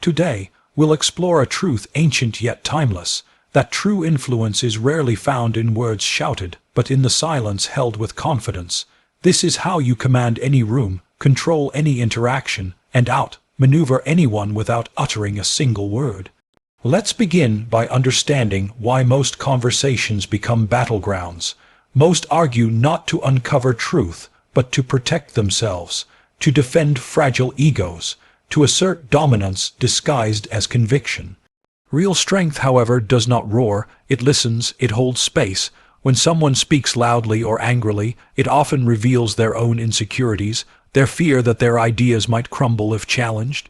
Today, we'll explore a truth ancient yet timeless, that true influence is rarely found in words shouted, but in the silence held with confidence. This is how you command any room, control any interaction, and outmaneuver anyone without uttering a single word. Let's begin by understanding why most conversations become battlegrounds. Most argue not to uncover truth, but to protect themselves, to defend fragile egos, to assert dominance disguised as conviction. Real strength, however, does not roar, it listens, it holds space. When someone speaks loudly or angrily, it often reveals their own insecurities, their fear that their ideas might crumble if challenged.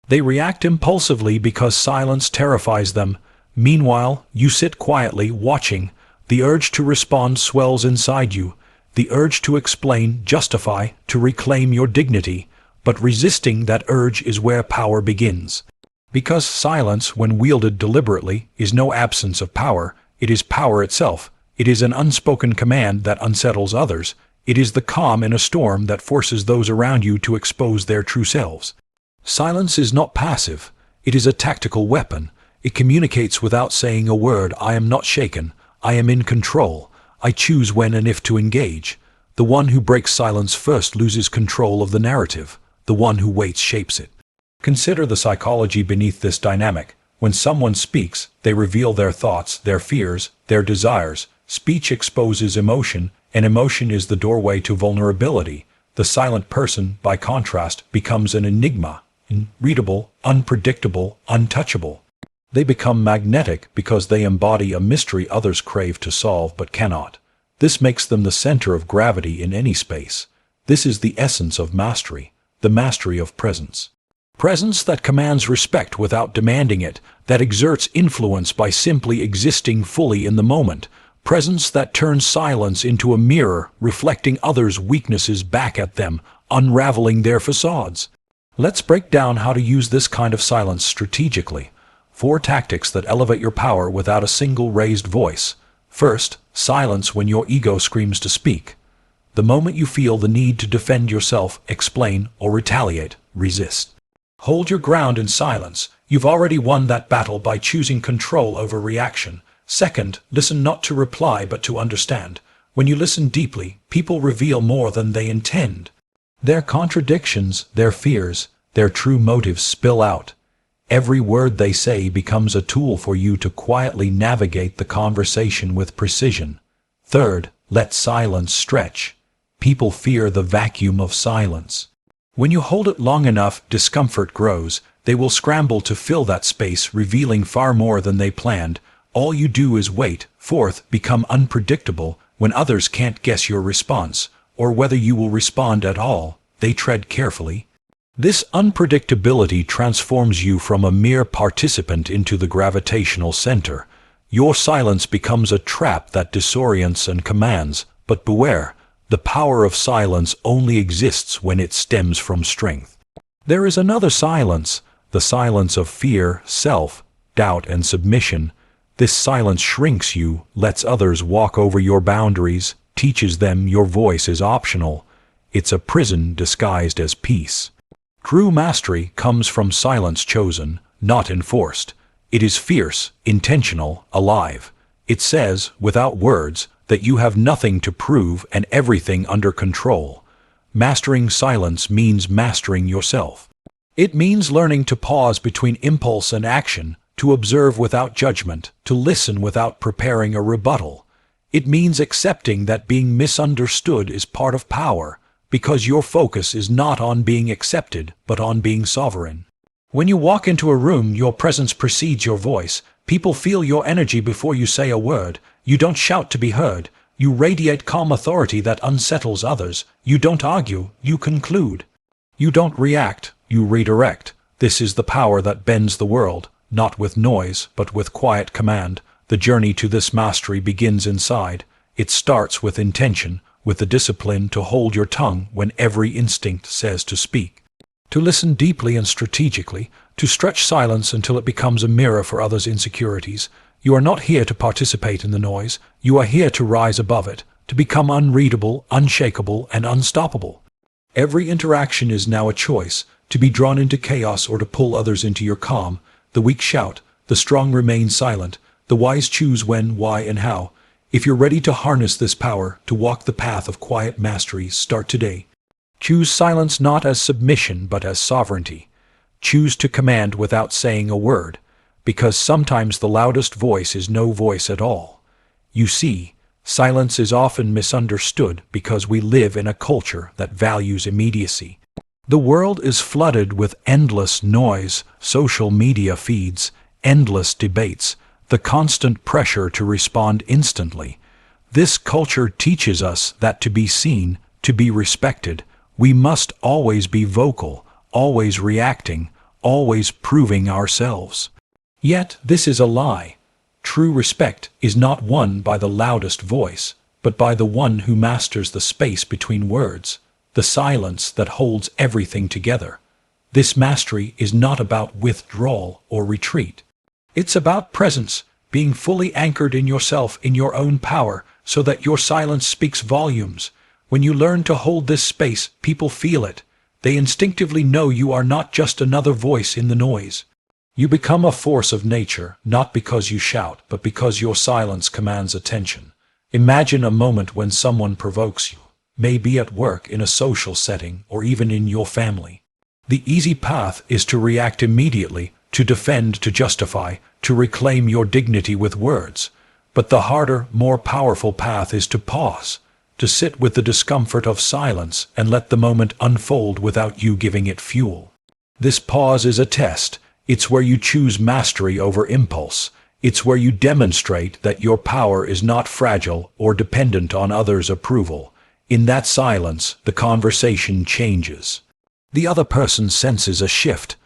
They react impulsively because silence terrifies them. Meanwhile, you sit quietly, watching. The urge to respond swells inside you, the urge to explain, justify, to reclaim your dignity. But resisting that urge is where power begins. Because silence, when wielded deliberately, is no absence of power, it is power itself. It is an unspoken command that unsettles others. It is the calm in a storm that forces those around you to expose their true selves. Silence is not passive. It is a tactical weapon. It communicates without saying a word. I am not shaken. I am in control. I choose when and if to engage. The one who breaks silence first loses control of the narrative. The one who waits shapes it. Consider the psychology beneath this dynamic. When someone speaks, they reveal their thoughts, their fears, their desires. Speech exposes emotion, and emotion is the doorway to vulnerability. The silent person, by contrast, becomes an enigma, unreadable, unpredictable, untouchable. They become magnetic because they embody a mystery others crave to solve but cannot. This makes them the center of gravity in any space. This is the essence of mastery, the mastery of presence. Presence that commands respect without demanding it, that exerts influence by simply existing fully in the moment. Presence that turns silence into a mirror, reflecting others' weaknesses back at them, unraveling their facades. Let's break down how to use this kind of silence strategically. 4 tactics that elevate your power without a single raised voice. First, silence when your ego screams to speak. The moment you feel the need to defend yourself, explain, or retaliate, resist. Hold your ground in silence. You've already won that battle by choosing control over reaction. Second, listen not to reply but to understand. When you listen deeply, people reveal more than they intend. Their contradictions, their fears, their true motives spill out. Every word they say becomes a tool for you to quietly navigate the conversation with precision. Third, let silence stretch. People fear the vacuum of silence. When you hold it long enough, discomfort grows. They will scramble to fill that space, revealing far more than they planned. All you do is wait. Fourth, become unpredictable. When others can't guess your response, or whether you will respond at all, they tread carefully. This unpredictability transforms you from a mere participant into the gravitational center. Your silence becomes a trap that disorients and commands, but beware, the power of silence only exists when it stems from strength. There is another silence, the silence of fear, self, doubt, and submission. This silence shrinks you, lets others walk over your boundaries, teaches them your voice is optional. It's a prison disguised as peace. True mastery comes from silence chosen, not enforced. It is fierce, intentional, alive. It says, without words, that you have nothing to prove and everything under control. Mastering silence means mastering yourself. It means learning to pause between impulse and action, to observe without judgment, to listen without preparing a rebuttal. It means accepting that being misunderstood is part of power, because your focus is not on being accepted, but on being sovereign. When you walk into a room, your presence precedes your voice. People feel your energy before you say a word. You don't shout to be heard. You radiate calm authority that unsettles others. You don't argue, you conclude. You don't react, you redirect. This is the power that bends the world, not with noise, but with quiet command. The journey to this mastery begins inside. It starts with intention, with the discipline to hold your tongue when every instinct says to speak. To listen deeply and strategically, to stretch silence until it becomes a mirror for others' insecurities. You are not here to participate in the noise. You are here to rise above it, to become unreadable, unshakable, and unstoppable. Every interaction is now a choice. to be drawn into chaos or to pull others into your calm. The weak shout, the strong remain silent, the wise choose when, why, and how. If you're ready to harness this power, to walk the path of quiet mastery, start today. Choose silence not as submission but as sovereignty. Choose to command without saying a word, because sometimes the loudest voice is no voice at all. You see, silence is often misunderstood because we live in a culture that values immediacy. The world is flooded with endless noise, social media feeds, endless debates, the constant pressure to respond instantly. This culture teaches us that to be seen, to be respected, we must always be vocal, always reacting, always proving ourselves. Yet this is a lie. True respect is not won by the loudest voice, but by the one who masters the space between words, the silence that holds everything together. This mastery is not about withdrawal or retreat. It's about presence, being fully anchored in yourself, in your own power, so that your silence speaks volumes. When you learn to hold this space, people feel it. They instinctively know you are not just another voice in the noise. You become a force of nature, not because you shout, but because your silence commands attention. Imagine a moment when someone provokes you, maybe at work, in a social setting, or even in your family. The easy path is to react immediately, to defend, to justify, to reclaim your dignity with words. But the harder, more powerful path is to pause, to sit with the discomfort of silence and let the moment unfold without you giving it fuel. This pause is a test. It's where you choose mastery over impulse. It's where you demonstrate that your power is not fragile or dependent on others' approval. In that silence, the conversation changes. The other person senses a shift.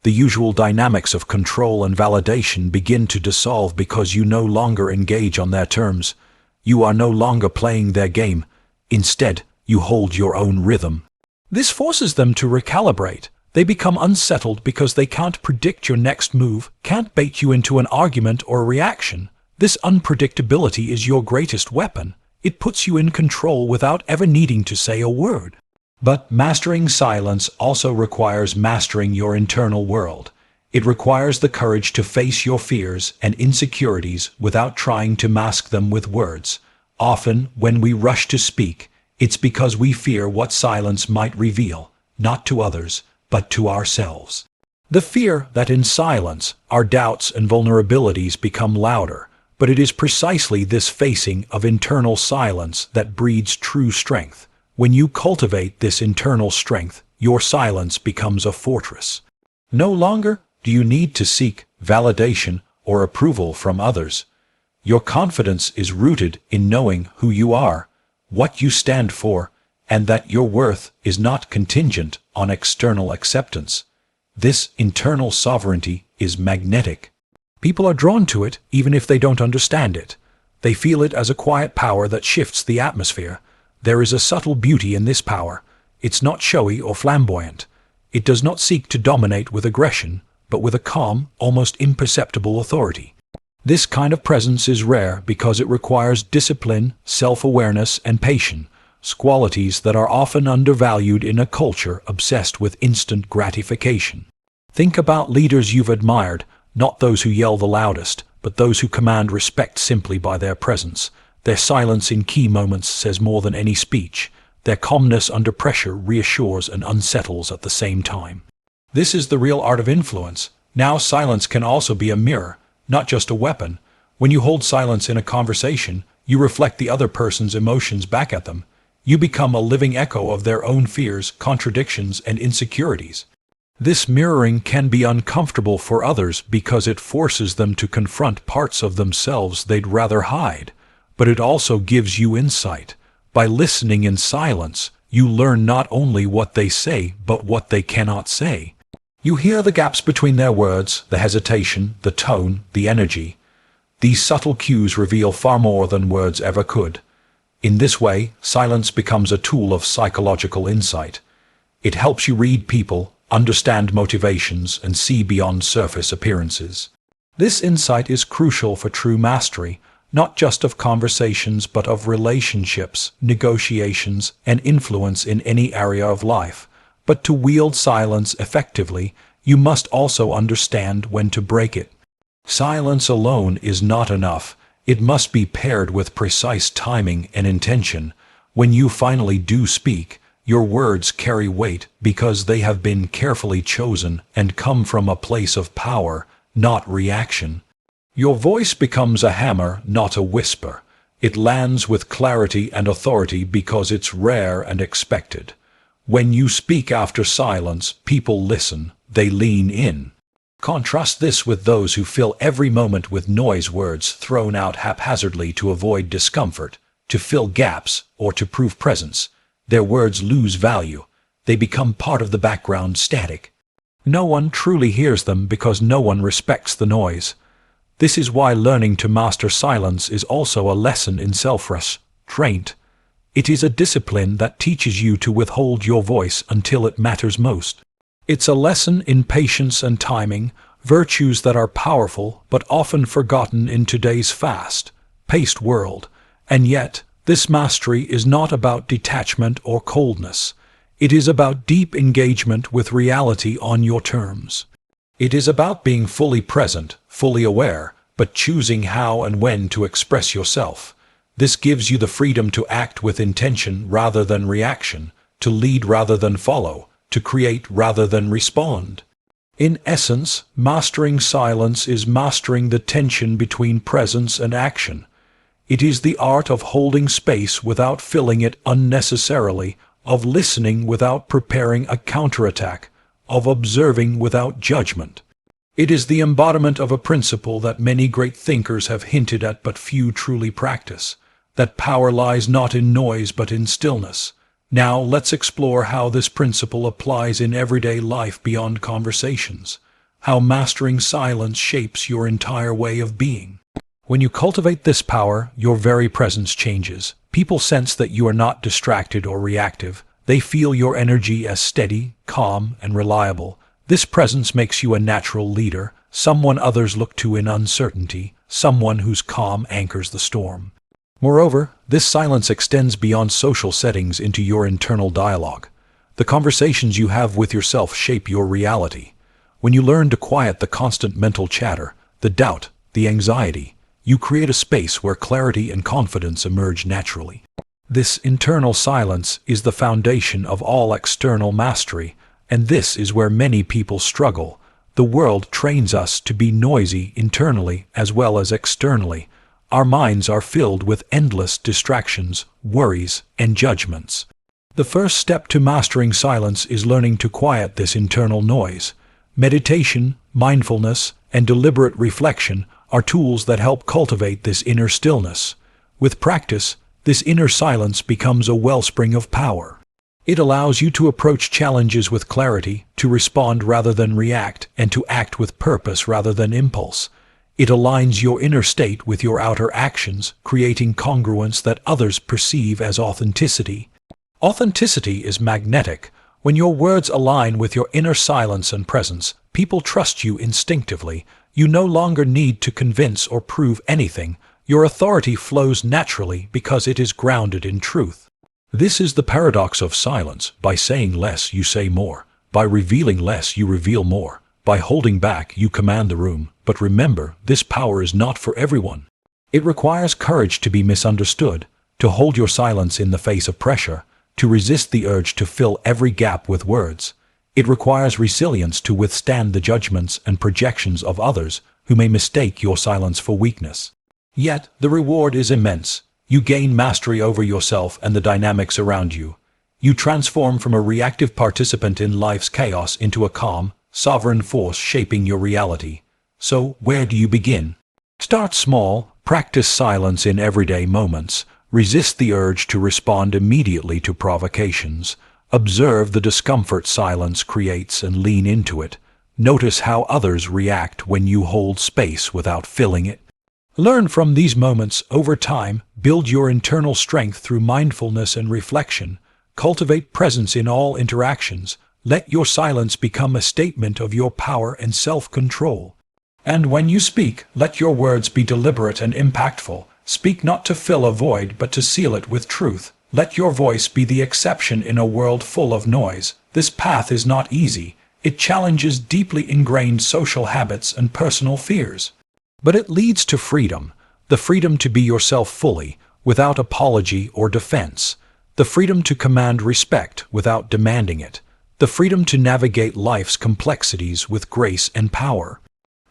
The usual dynamics of control and validation begin to dissolve because you no longer engage on their terms. You are no longer playing their game. Instead, you hold your own rhythm. This forces them to recalibrate. They become unsettled because they can't predict your next move, can't bait you into an argument or a reaction. This unpredictability is your greatest weapon. It puts you in control without ever needing to say a word. But mastering silence also requires mastering your internal world. It requires the courage to face your fears and insecurities without trying to mask them with words. Often, when we rush to speak, it's because we fear what silence might reveal, not to others, but to ourselves. The fear that in silence, our doubts and vulnerabilities become louder, but it is precisely this facing of internal silence that breeds true strength. When you cultivate this internal strength, your silence becomes a fortress. No longer do you need to seek validation or approval from others. Your confidence is rooted in knowing who you are, what you stand for, and that your worth is not contingent on external acceptance. This internal sovereignty is magnetic. People are drawn to it even if they don't understand it. They feel it as a quiet power that shifts the atmosphere. There is a subtle beauty in this power. It's not showy or flamboyant. It does not seek to dominate with aggression, but with a calm, almost imperceptible authority. This kind of presence is rare because it requires discipline, self-awareness, and patience, qualities that are often undervalued in a culture obsessed with instant gratification. Think about leaders you've admired, not those who yell the loudest, but those who command respect simply by their presence. Their silence in key moments says more than any speech. Their calmness under pressure reassures and unsettles at the same time. This is the real art of influence. Now silence can also be a mirror, not just a weapon. When you hold silence in a conversation, you reflect the other person's emotions back at them. You become a living echo of their own fears, contradictions, and insecurities. This mirroring can be uncomfortable for others because it forces them to confront parts of themselves they'd rather hide. But it also gives you insight. By listening in silence, you learn not only what they say, but what they cannot say. You hear the gaps between their words, the hesitation, the tone, the energy. These subtle cues reveal far more than words ever could. In this way, silence becomes a tool of psychological insight. It helps you read people, understand motivations, and see beyond surface appearances. This insight is crucial for true mastery, not just of conversations but of relationships, negotiations, and influence in any area of life. But to wield silence effectively, you must also understand when to break it. Silence alone is not enough. It must be paired with precise timing and intention. When you finally do speak, your words carry weight because they have been carefully chosen and come from a place of power, not reaction. Your voice becomes a hammer, not a whisper. It lands with clarity and authority because it's rare and expected. When you speak after silence, people listen, they lean in. Contrast this with those who fill every moment with noise, words thrown out haphazardly to avoid discomfort, to fill gaps, or to prove presence. Their words lose value. They become part of the background, static. No one truly hears them because no one respects the noise. This is why learning to master silence is also a lesson in self-restraint. It is a discipline that teaches you to withhold your voice until it matters most. It's a lesson in patience and timing, virtues that are powerful but often forgotten in today's fast-paced world. And yet, this mastery is not about detachment or coldness. It is about deep engagement with reality on your terms. It is about being fully present, fully aware, but choosing how and when to express yourself. This gives you the freedom to act with intention rather than reaction, to lead rather than follow, to create rather than respond. In essence, mastering silence is mastering the tension between presence and action. It is the art of holding space without filling it unnecessarily, of listening without preparing a counterattack, of observing without judgment. It is the embodiment of a principle that many great thinkers have hinted at but few truly practice, that power lies not in noise but in stillness. Now let's explore how this principle applies in everyday life beyond conversations, how mastering silence shapes your entire way of being. When you cultivate this power, your very presence changes. People sense that you are not distracted or reactive. They feel your energy as steady, calm, and reliable. This presence makes you a natural leader, someone others look to in uncertainty, someone whose calm anchors the storm. Moreover, this silence extends beyond social settings into your internal dialogue. The conversations you have with yourself shape your reality. When you learn to quiet the constant mental chatter, the doubt, the anxiety, you create a space where clarity and confidence emerge naturally. This internal silence is the foundation of all external mastery, and this is where many people struggle. The world trains us to be noisy internally as well as externally. Our minds are filled with endless distractions, worries, and judgments. The first step to mastering silence is learning to quiet this internal noise. Meditation, mindfulness, and deliberate reflection are tools that help cultivate this inner stillness. With practice, this inner silence becomes a wellspring of power. It allows you to approach challenges with clarity, to respond rather than react, and to act with purpose rather than impulse. It aligns your inner state with your outer actions, creating congruence that others perceive as authenticity. Authenticity is magnetic. When your words align with your inner silence and presence, people trust you instinctively. You no longer need to convince or prove anything. Your authority flows naturally because it is grounded in truth. This is the paradox of silence. By saying less, you say more. By revealing less, you reveal more. By holding back, you command the room. But remember, this power is not for everyone. It requires courage to be misunderstood, to hold your silence in the face of pressure, to resist the urge to fill every gap with words. It requires resilience to withstand the judgments and projections of others who may mistake your silence for weakness. Yet, the reward is immense. You gain mastery over yourself and the dynamics around you. You transform from a reactive participant in life's chaos into a calm, sovereign force shaping your reality. So, where do you begin? Start small, practice silence in everyday moments, resist the urge to respond immediately to provocations, observe the discomfort silence creates and lean into it. Notice how others react when you hold space without filling it. Learn from these moments. Over time, build your internal strength through mindfulness and reflection. Cultivate presence in all interactions. Let your silence become a statement of your power and self-control. And when you speak, let your words be deliberate and impactful. Speak not to fill a void, but to seal it with truth. Let your voice be the exception in a world full of noise, This path is not easy. It challenges deeply ingrained social habits and personal fears. But it leads to freedom, the freedom to be yourself fully, without apology or defense, the freedom to command respect without demanding it, the freedom to navigate life's complexities with grace and power.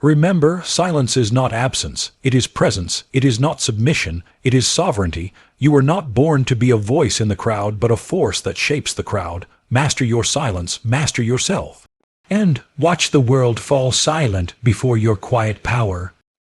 Remember, silence is not absence, it is presence, it is not submission, it is sovereignty. You were not born to be a voice in the crowd, but a force that shapes the crowd. Master your silence, master yourself. And watch the world fall silent before your quiet power.